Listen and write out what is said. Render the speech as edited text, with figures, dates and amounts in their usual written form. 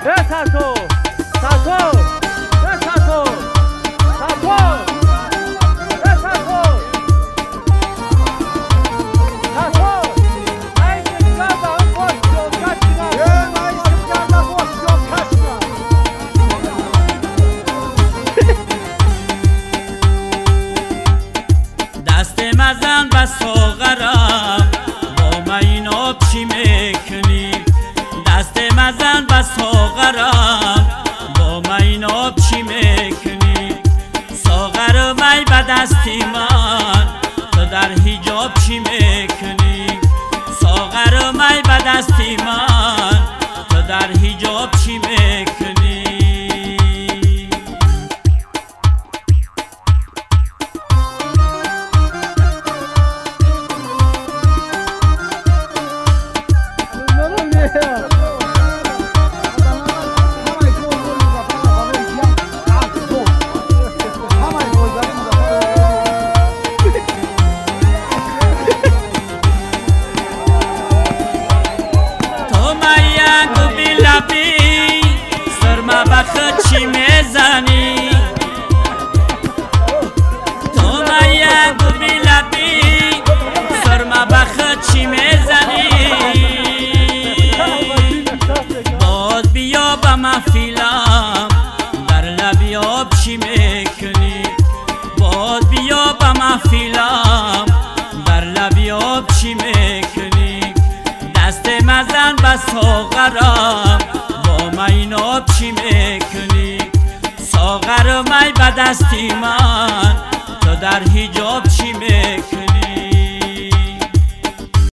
ساتو ساتو ساتو ساتو مزن و ساغرم با من آب چی میکنی؟ دست مزن و ساغرم با من آب چی میکنی؟ ساغر می به دستی من تو در حجاب چی میکنی؟ ساغر می به دستی من تو در حجاب چی میکنی؟ سرما بخت چی میزنی؟ تو مایه گوبی لبی سرما بخت چی میزنی؟ باز بیا با محفلم در لبی آب چی میکنی؟ باز بیا با محفلم در لبی آب چی میکنی؟ دست مزن و ساغرم من آب چی میکنی؟ ساغر می به دستی من تو در حجاب چی میکنی؟